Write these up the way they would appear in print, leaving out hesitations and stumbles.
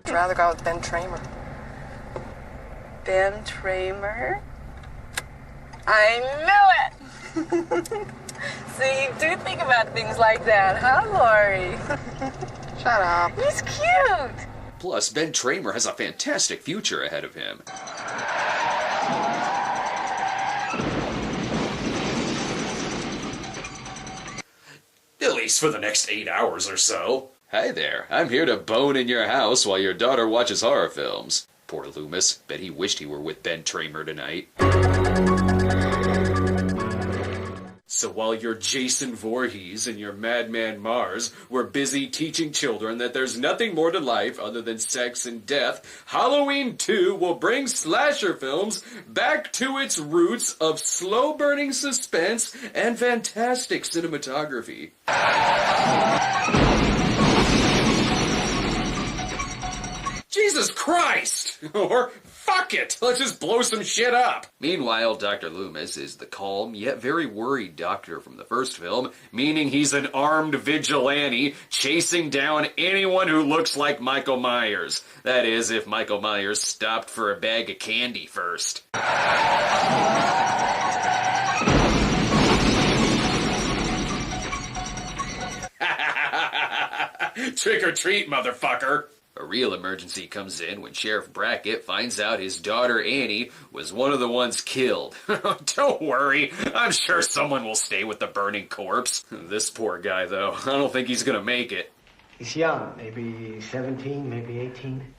I'd rather go out with Ben Tramer. Ben Tramer? I knew it! See, you do think about things like that, huh, Lori? Shut up. He's cute! Plus, Ben Tramer has a fantastic future ahead of him. At least for the next 8 hours or so. Hi there, I'm here to bone in your house while your daughter watches horror films. Poor Loomis, bet he wished he were with Ben Tramer tonight. So while your Jason Voorhees and your Madman Mars were busy teaching children that there's nothing more to life other than sex and death, Halloween 2 will bring slasher films back to its roots of slow-burning suspense and fantastic cinematography. Jesus Christ! Or fuck it! Let's just blow some shit up! Meanwhile, Dr. Loomis is the calm yet very worried doctor from the first film, meaning he's an armed vigilante chasing down anyone who looks like Michael Myers. That is, if Michael Myers stopped for a bag of candy first. Trick or treat, motherfucker! A real emergency comes in when Sheriff Brackett finds out his daughter Annie was one of the ones killed. Don't worry, I'm sure someone will stay with the burning corpse. This poor guy, though, I don't think he's gonna make it. He's young, maybe 17, maybe 18.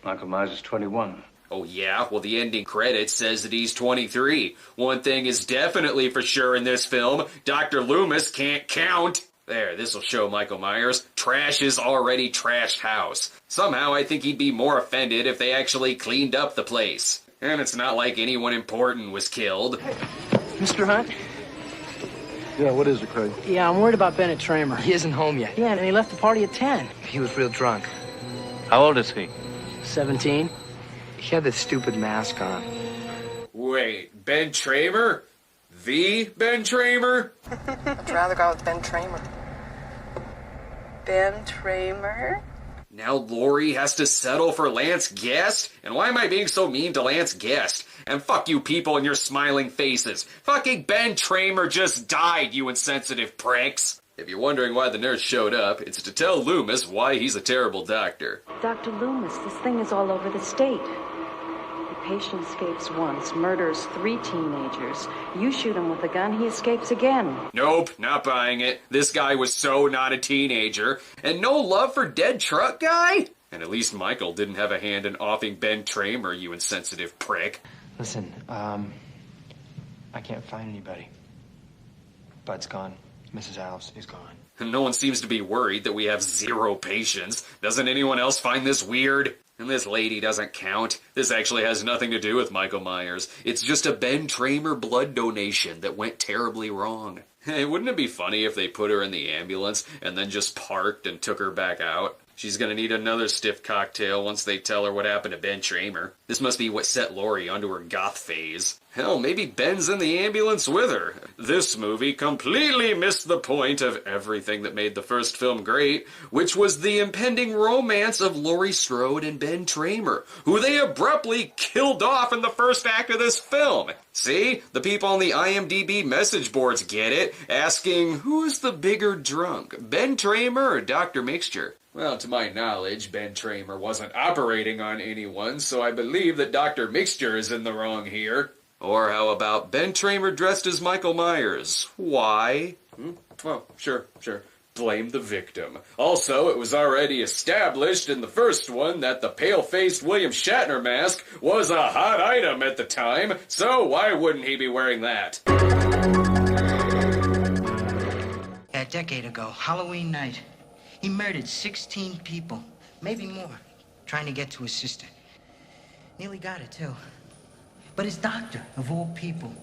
Michael Myers is 21. Oh yeah? Well, the ending credits says that he's 23. One thing is definitely for sure in this film, Dr. Loomis can't count. There, this'll show Michael Myers. Trash is already trashed house. Somehow I think he'd be more offended if they actually cleaned up the place. And it's not like anyone important was killed. Hey, Mr. Hunt? Yeah, what is it, Craig? Yeah, I'm worried about Bennett Tramer. He isn't home yet. Yeah, and he left the party at 10. He was real drunk. How old is he? 17. He had this stupid mask on. Wait, Ben Tramer? The Ben Tramer? I'd rather go with Ben Tramer. Ben Tramer? Now Lori has to settle for Lance Guest? And why am I being so mean to Lance Guest? And fuck you people and your smiling faces. Fucking Ben Tramer just died, you insensitive pricks. If you're wondering why the nurse showed up, it's to tell Loomis why he's a terrible doctor. Dr. Loomis, this thing is all over the state. The patient escapes once, murders 3 teenagers. You shoot him with a gun, he escapes again. Nope, not buying it. This guy was so not a teenager. And no love for dead truck guy? And at least Michael didn't have a hand in offing Ben Tramer, you insensitive prick. Listen, I can't find anybody. Bud's gone. Mrs. Alves is gone. And no one seems to be worried that we have 0 patients. Doesn't anyone else find this weird? And this lady doesn't count. This actually has nothing to do with Michael Myers. It's just a Ben Tramer blood donation that went terribly wrong. Hey, wouldn't it be funny if they put her in the ambulance and then just parked and took her back out? She's gonna need another stiff cocktail once they tell her what happened to Ben Tramer. This must be what set Lori onto her goth phase. Hell, maybe Ben's in the ambulance with her. This movie completely missed the point of everything that made the first film great, which was the impending romance of Laurie Strode and Ben Tramer, who they abruptly killed off in the first act of this film. See? The people on the IMDb message boards get it, asking, who's the bigger drunk, Ben Tramer or Dr. Mixture? Well, to my knowledge, Ben Tramer wasn't operating on anyone, so I believe that Dr. Mixture is in the wrong here. Or how about Ben Tramer dressed as Michael Myers? Why? Well, sure. Blame the victim. Also, it was already established in the first one that the pale-faced William Shatner mask was a hot item at the time, so why wouldn't he be wearing that? A decade ago, Halloween night, he murdered 16 people, maybe more, trying to get to his sister. Nearly got her, too. But his doctor, of all people,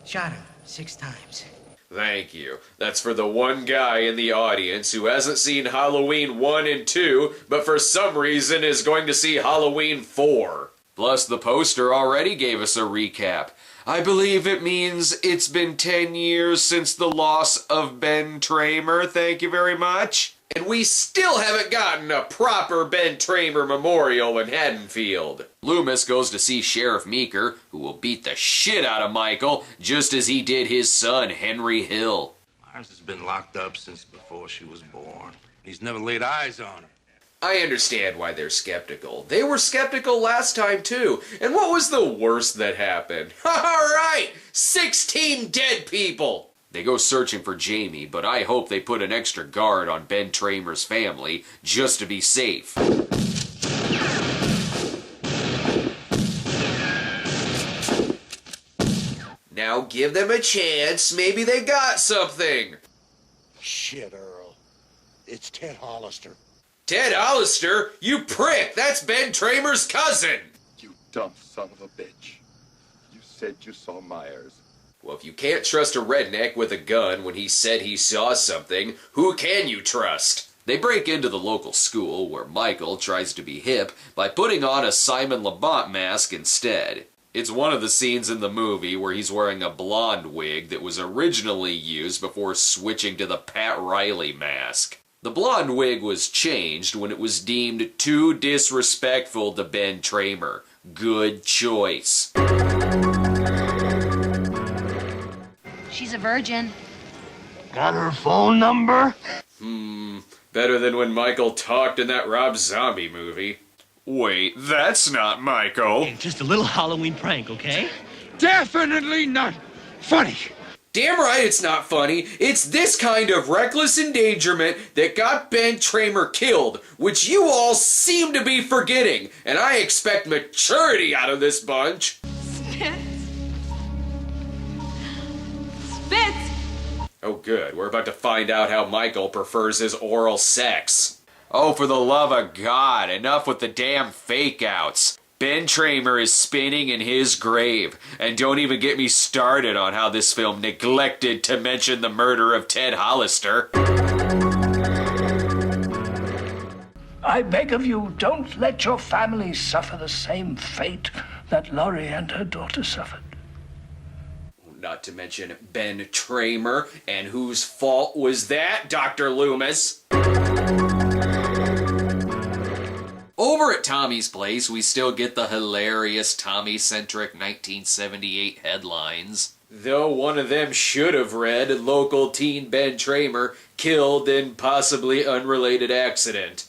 shot him 6 times. Thank you. That's for the one guy in the audience who hasn't seen Halloween 1 and 2, but for some reason is going to see Halloween 4. Plus, the poster already gave us a recap. I believe it means it's been 10 years since the loss of Ben Tramer, thank you very much. And we still haven't gotten a proper Ben Tramer memorial in Haddonfield. Loomis goes to see Sheriff Meeker, who will beat the shit out of Michael, just as he did his son, Henry Hill. Myers has been locked up since before she was born. He's never laid eyes on her. I understand why they're skeptical. They were skeptical last time, too. And what was the worst that happened? Alright! 16 dead people! They go searching for Jamie, but I hope they put an extra guard on Ben Tramer's family, just to be safe. Now give them a chance, maybe they got something! Shit, Earl. It's Ted Holister. Ted Holister? You prick! That's Ben Tramer's cousin! You dumb son of a bitch. You said you saw Myers. Well, if you can't trust a redneck with a gun when he said he saw something, who can you trust? They break into the local school where Michael tries to be hip by putting on a Simon Labont mask instead. It's one of the scenes in the movie where he's wearing a blonde wig that was originally used before switching to the Pat Riley mask. The blonde wig was changed when it was deemed too disrespectful to Ben Tramer. Good choice. She's a virgin. Got her phone number? Better than when Michael talked in that Rob Zombie movie. Wait, that's not Michael. Just a little Halloween prank, okay? Definitely not funny. Damn right it's not funny. It's this kind of reckless endangerment that got Ben Tramer killed, which you all seem to be forgetting, and I expect maturity out of this bunch. Spitz. Spitz. Oh good, we're about to find out how Michael prefers his oral sex. Oh, for the love of God, enough with the damn fake-outs. Ben Tramer is spinning in his grave, and don't even get me started on how this film neglected to mention the murder of Ted Holister. I beg of you, don't let your family suffer the same fate that Laurie and her daughter suffered. Not to mention Ben Tramer, and whose fault was that, Dr. Loomis? Over at Tommy's place, we still get the hilarious Tommy-centric 1978 headlines. Though one of them should have read, local teen Ben Tramer killed in possibly unrelated accident.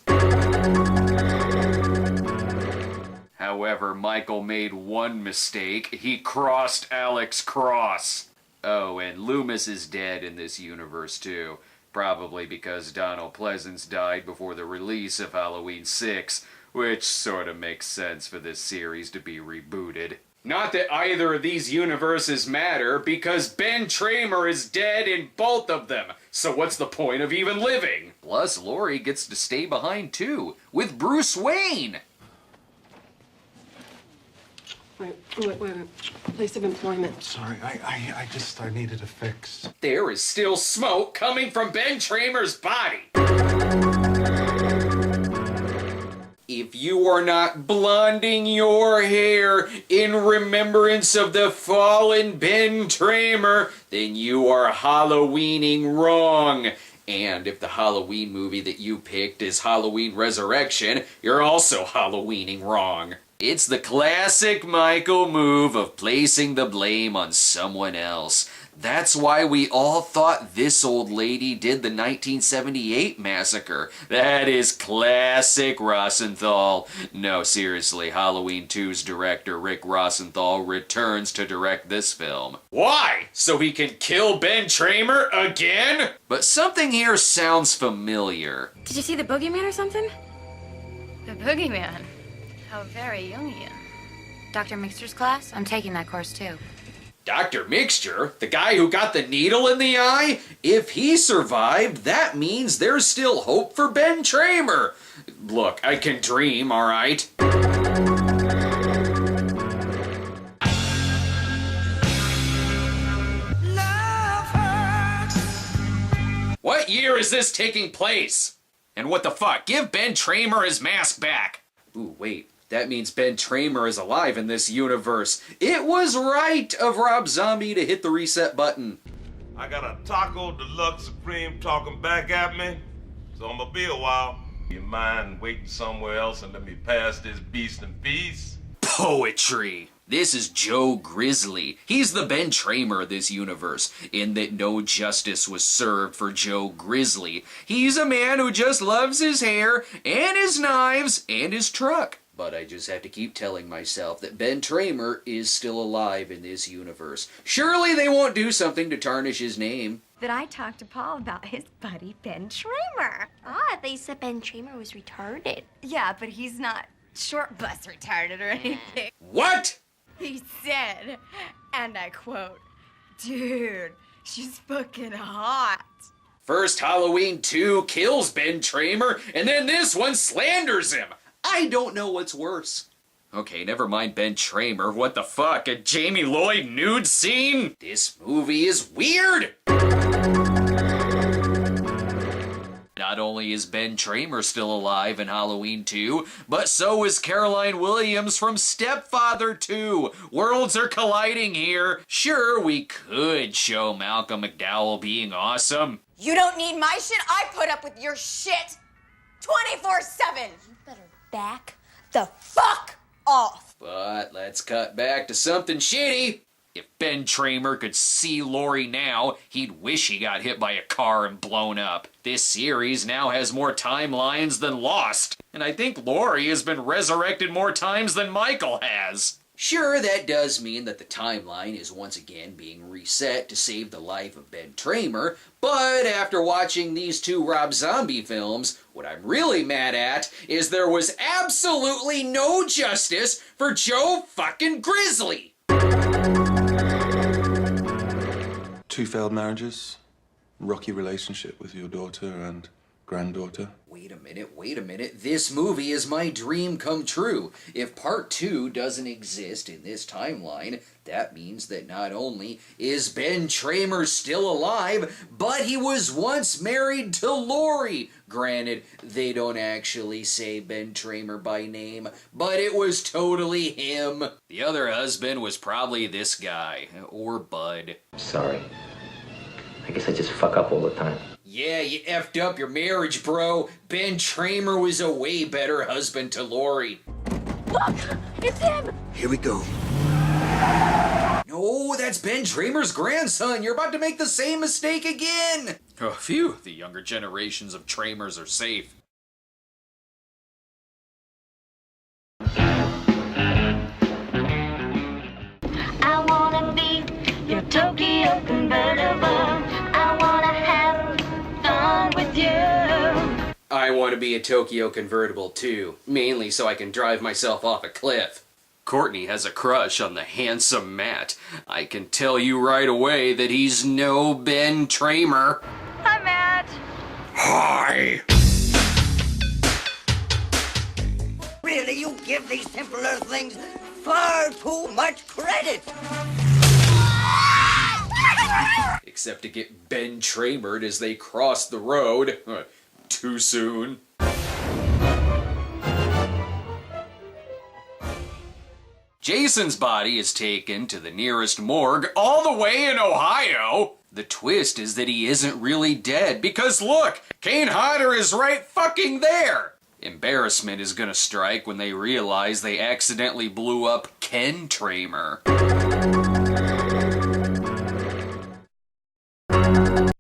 However, Michael made one mistake. He crossed Alex Cross. Oh, and Loomis is dead in this universe too. Probably because Donald Pleasance died before the release of Halloween 6, which sort of makes sense for this series to be rebooted. Not that either of these universes matter, because Ben Tramer is dead in both of them, so what's the point of even living? Plus, Laurie gets to stay behind too, with Bruce Wayne! Wait. Place of employment. Sorry, I needed a fix. There is still smoke coming from Ben Tramer's body! If you are not blonding your hair in remembrance of the fallen Ben Tramer, then you are Halloweening wrong. And if the Halloween movie that you picked is Halloween Resurrection, you're also Halloweening wrong. It's the classic Michael move of placing the blame on someone else. That's why we all thought this old lady did the 1978 massacre. That is classic Rosenthal. No, seriously, Halloween 2's director Rick Rosenthal returns to direct this film. Why? So he can kill Ben Tramer again? But something here sounds familiar. Did you see the boogeyman or something? The boogeyman? How very Jungian. Dr. Mixter's class? I'm taking that course too. Dr. Mixture? The guy who got the needle in the eye? If he survived, that means there's still hope for Ben Tramer. Look, I can dream, alright? What year is this taking place? And what the fuck? Give Ben Tramer his mask back. Ooh, wait. That means Ben Tramer is alive in this universe. It was right of Rob Zombie to hit the reset button. I got a Taco Deluxe Supreme talking back at me, so I'm gonna be a while. You mind waiting somewhere else and let me pass this beast in peace? Poetry. This is Joe Grizzly. He's the Ben Tramer of this universe, in that no justice was served for Joe Grizzly. He's a man who just loves his hair, and his knives, and his truck. But I just have to keep telling myself that Ben Tramer is still alive in this universe. Surely they won't do something to tarnish his name. That I talked to Paul about his buddy Ben Tramer. Ah, they said Ben Tramer was retarded. Yeah, but he's not short bus retarded or anything. What? He said, and I quote, "Dude, she's fucking hot." First Halloween 2 kills Ben Tramer, and then this one slanders him. I don't know what's worse. Okay, never mind Ben Tramer. What the fuck? A Jamie Lloyd nude scene? This movie is weird! Not only is Ben Tramer still alive in Halloween 2, but so is Caroline Williams from Stepfather 2. Worlds are colliding here. Sure, we could show Malcolm McDowell being awesome. You don't need my shit. I put up with your shit 24/7. You better back the fuck off. But let's cut back to something shitty. If Ben Tramer could see Laurie now, he'd wish he got hit by a car and blown up. This series now has more timelines than Lost, and I think Laurie has been resurrected more times than Michael has. Sure, that does mean that the timeline is once again being reset to save the life of Ben Tramer, but after watching these two Rob Zombie films, what I'm really mad at is there was absolutely no justice for Joe fucking Grizzly! 2 failed marriages, rocky relationship with your daughter and granddaughter. Wait a minute. This movie is my dream come true. If part 2 doesn't exist in this timeline, that means that not only is Ben Tramer still alive, but he was once married to Laurie. Granted, they don't actually say Ben Tramer by name, but it was totally him. The other husband was probably this guy, or Bud. Sorry. I guess I just fuck up all the time. Yeah, you effed up your marriage, bro. Ben Tramer was a way better husband to Laurie. Look, it's him. Here we go. No, that's Ben Tramer's grandson. You're about to make the same mistake again. Oh, phew, the younger generations of Tramers are safe. I wanna be your Tokyo convertible. I wanna have fun with you. I want to be a Tokyo convertible too, mainly so I can drive myself off a cliff. Courtney has a crush on the handsome Matt. I can tell you right away that he's no Ben Tramer. Hi, Matt. Hi! Really, you give these simpler things far too much credit. Except to get Ben Tramered as they cross the road. Too soon. Jason's body is taken to the nearest morgue all the way in Ohio. The twist is that he isn't really dead because look, Kane Hodder is right fucking there. Embarrassment is gonna strike when they realize they accidentally blew up Ken Tramer.